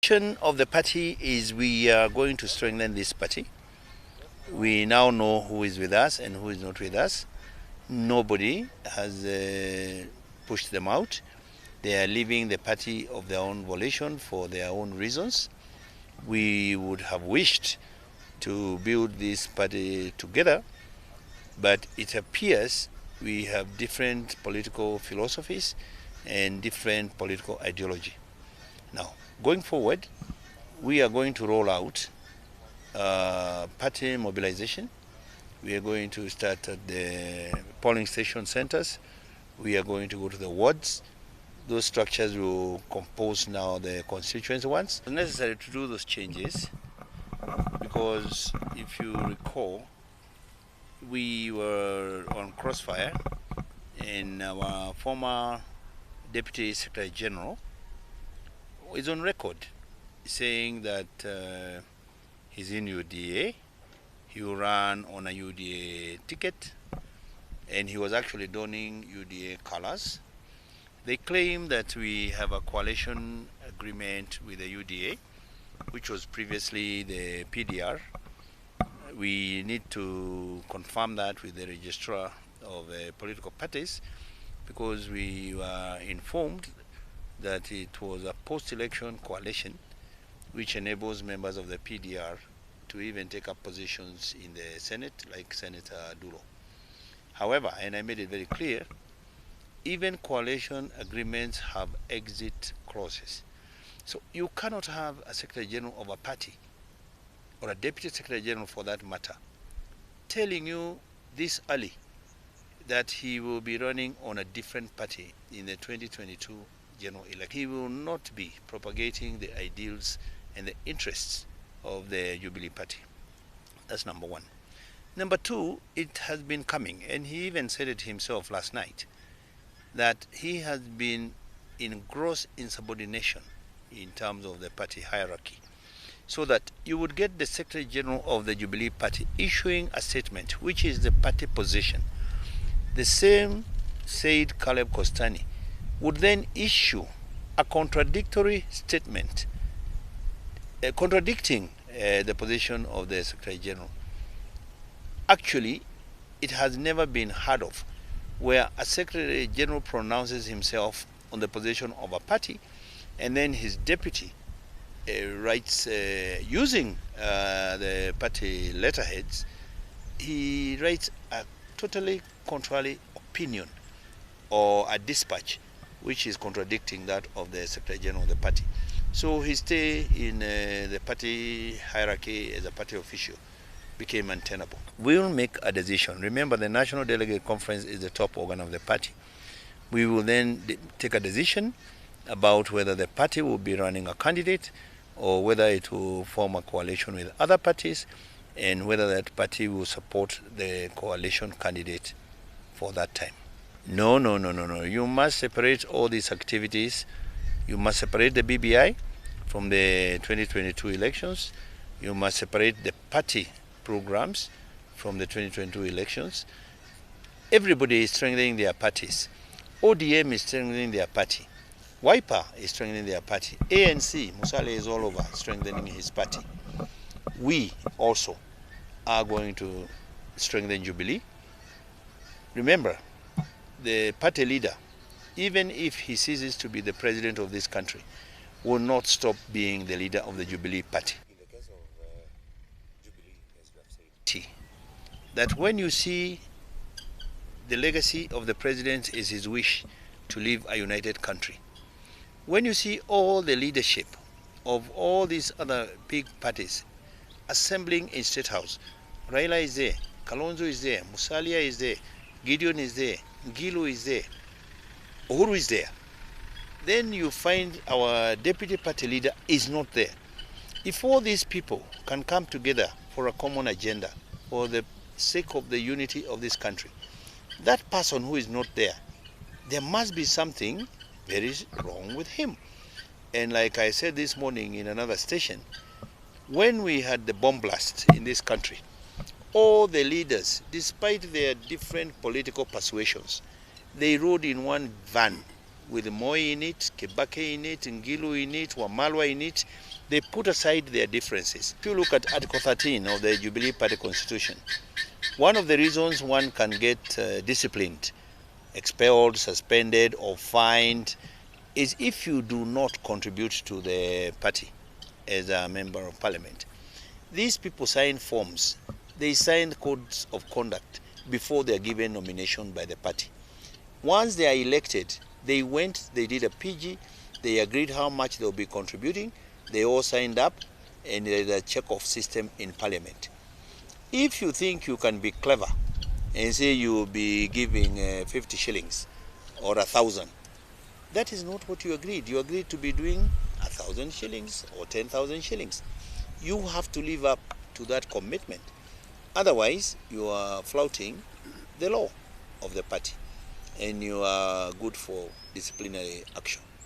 direction of the party is we are going to strengthen this party. We now know who is with us and who is not with us. Nobody has pushed them out. They are leaving the party of their own volition for their own reasons. We would have wished to build this party together, but it appears we have different political philosophies and different political ideology. Now, going forward, we are going to roll out party mobilization. We are going to start at the polling station centers. We are going to go to the wards. Those structures will compose now the constituency ones. It's necessary to do those changes because if you recall, we were on crossfire and our former Deputy Secretary General is on record saying that he's in UDA. He ran on a UDA ticket and he was actually donning UDA colors. They claim that we have a coalition agreement with the UDA, which was previously the PDR. We need to confirm that with the registrar of political parties because we were informed that it was a post-election coalition which enables members of the PDR to even take up positions in the Senate, like Senator Duro. However, and I made it very clear, even coalition agreements have exit clauses. So you cannot have a Secretary General of a party, or a Deputy Secretary General for that matter, telling you this early that he will be running on a different party in the 2022 general election. He will not be propagating the ideals and the interests of the Jubilee Party. That's number one. Number two, it has been coming, and he even said it himself last night, that he has been in gross insubordination in terms of the party hierarchy. So that you would get the Secretary General of the Jubilee Party issuing a statement, which is the party position. The same said Caleb Kostani would then issue a contradictory statement contradicting the position of the Secretary General. Actually, it has never been heard of where a Secretary General pronounces himself on the position of a party and then his deputy writes, using the party letterheads, he writes a totally contrary opinion or a dispatch which is contradicting that of the Secretary General of the party. So his stay in the party hierarchy as a party official became untenable. We will make a decision. Remember, the National Delegate Conference is the top organ of the party. We will then take a decision about whether the party will be running a candidate or whether it will form a coalition with other parties and whether that party will support the coalition candidate for that time. No. You must separate all these activities. You must separate the BBI from the 2022 elections. You must separate the party programs from the 2022 elections. Everybody is strengthening their parties. ODM is strengthening their party. Wiper is strengthening their party. ANC, Musale is all over strengthening his party. We also are going to strengthen Jubilee. Remember, the party leader, even if he ceases to be the president of this country, will not stop being the leader of the Jubilee Party. In the case of Jubilee, as you have said, that when you see the legacy of the president is his wish to leave a united country, when you see all the leadership of all these other big parties assembling in State House, Raila is there, Kalonzo is there, Musalia is there, Gideon is there, Ngilu is there, Uhuru is there, then you find our deputy party leader is not there. If all these people can come together for a common agenda for the sake of the unity of this country, that person who is not there, there must be something very wrong with him. And like I said this morning in another station, when we had the bomb blast in this country, all the leaders, despite their different political persuasions, they rode in one van with Moi in it, Kebake in it, Ngilu in it, Wamalwa in it. They put aside their differences. If you look at Article 13 of the Jubilee Party Constitution, one of the reasons one can get disciplined, expelled, suspended, or fined is if you do not contribute to the party as a member of parliament. These people sign forms. They sign codes of conduct before they are given nomination by the party. Once they are elected, they did a PG, they agreed how much they'll be contributing, they all signed up, and there's a check-off system in parliament. If you think you can be clever and say you will be giving 50 shillings or 1,000, that is not what you agreed. You agreed to be doing 1,000 shillings or 10,000 shillings. You have to live up to that commitment. Otherwise, you are flouting the law of the party and you are good for disciplinary action.